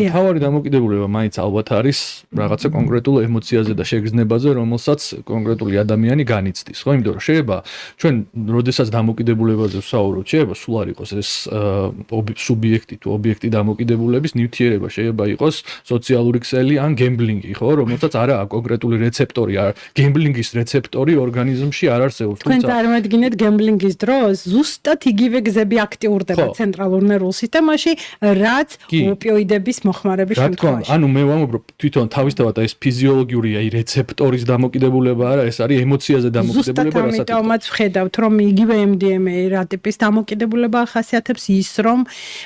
მთავარი დამოკიდებულება მაინც ალბათ არის რაღაცა კონკრეტულ ემოციაზე და შეგრძნებაზე, რომელსაც კონკრეტული ადამიანი განიცდის, ხო? იმიტომ რომ შეიძლება ჩვენ როდესაც დამოკიდებულებაზე ვსაუბრობთ, შეიძლება სულ არ იყოს ეს სუბიექტი თუ ობიექტი დამოკიდებულების ნივთიერება, შეიძლება იყოს სოციალური ქსელი ან გემბლინგი, ხო? რომელსაც არა აქვს კონკრეტული რეცეპტორი, გემბლინგის რეცეპტორი ორგანიზმში არ არსებობს. თქვენ წარმოიდგინეთ გემბლინგის დროს ზუსტად იგივე გზები აქტიურდება ცენტრალურ ნერვულ სისტემაში, რაც ოპიოიდების მოხმარების შემთხვევაში. ანუ მე ვამბობ, თვითონ თავისთავად ეს ფიზიოლოგიური რეცეპტორის დამოკიდებულება არა, ეს არის ემოციაზე დამოკიდებულება, რასაც ამიტომაც ვხედავთ, რომ იგივე MDMA რა ტიპის დამოკიდებულება ახასიათებს ის, რომ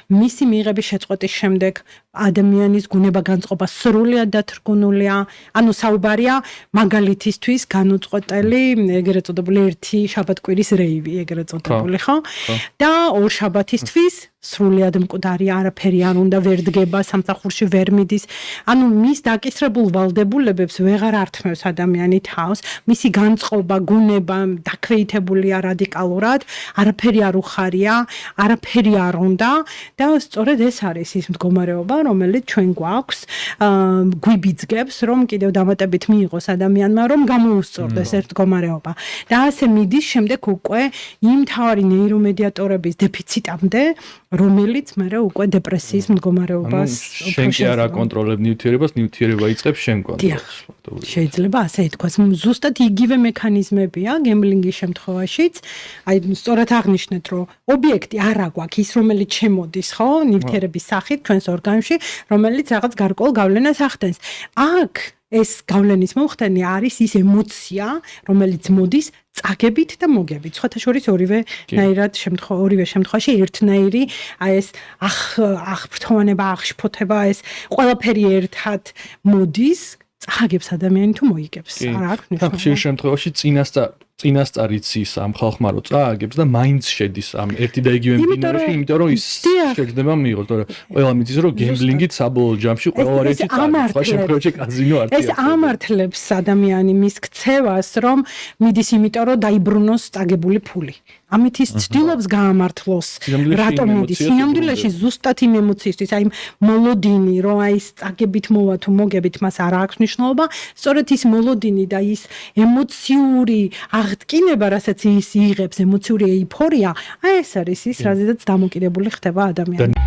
მისი მიღების შეწყვეტის შემდეგ ადამიანის გუნება განწყობა სრულად დათრგუნულია, ანუ საუბარია მაგალითისთვის განუწყვეტელი, ეგრეთ წოდებული ერთი შაბათ-კვირის რეივი, ეგრეთ წოდებული, ხო? და ორ შაბათისთვის სრულად მკვდარი, არაფერი არ უნდა ვერ დგება, სამსახურში ვერ მიდის. ანუ მის დაკისრებულ ვალდებულებებს ვეღარ ართმევს ადამიანი თავს, მისი განწყობა, გუნება დაქვეითებულია რადიკალურად, არაფერი არ უხარია, არაფერი არ უნდა და სწორედ ეს არის ის მდგომარეობა, რომელიც ჩვენ გვაქვს, გვიბიძგებს, რომ კიდევ დამატებით მიიღოს ადამიანმა, რომ გამოუსწორდეს ეს მდგომარეობა. და ასე მიდის შემდეგ უკვე იმ მთავარი ნეირომედიატორების დეფიციტამდე, რომელიც მერე უკვე დეპრესიის მდგომარეობას შენ კი არ აკონტროლებ ნივთიერებას, ნივთიერება იწყებს შენ კონტროლს. შეიძლება ასე ითქვას, ზუსტად იგივე მექანიზმებია გემბლინგის შემთხვევაშიც. აი სწორად აღნიშნეთ, რომ ობიექტი არ აგვაქვს ის, რომელიც შემოდის, ხო, ნივთიერების სახით ჩვენს ორგანიზმში, რომელიც რაღაც გარკვეულ გავლენას ახდენს. აქ ეს გავლენის მომხდენი არის ის ემოცია, რომელიც მოდის წაგებით და მოგებით. სხვათა შორის ორივე შემთხვევაში ერთნაირი აი ეს აღფრთოვანება, აღშფოთება, ეს ყველაფერი ერთად მოდის, წაგებს ადამიანი თუ მოიგებს. არ აქვს ნიშნულობა. ხშირ შემთხვევაში წინასწარ იცის ამ ხალხმა რომ წააგებს და მაინც შედის ამ ერთი და იგივე მდინარეში, იმიტომ რომ ის შეგრძნება მიიღოს, თორე ყველა მიცის რომ გემბლინგით საბოლოო ჯამში ყველა ერთი წააგებს, სხვა შემთხვევაში კაზინო არ ეს ამართლებს ადამიანი მის ქცევას, რომ მიდის იმიტომ რომ დაიბრუნოს წაგებული ფული. ამით ის ცდილობს გაამართლოს, რატომ მიდის სინამდვილეში ზუსტად იმ ემოციისთვის, აი მოლოდინი, რომ აი ეს წაგებით მოვა თუ მოგებით, მას არ აქვს მნიშვნელობა, სწორედ ის მოლოდინი და ის ემოციური აღტკინება, რასაც ის იღებს, ემოციური ეიფორია, აი ეს არის ის, რაზეც დამოკიდებული ხდება ადამიანი.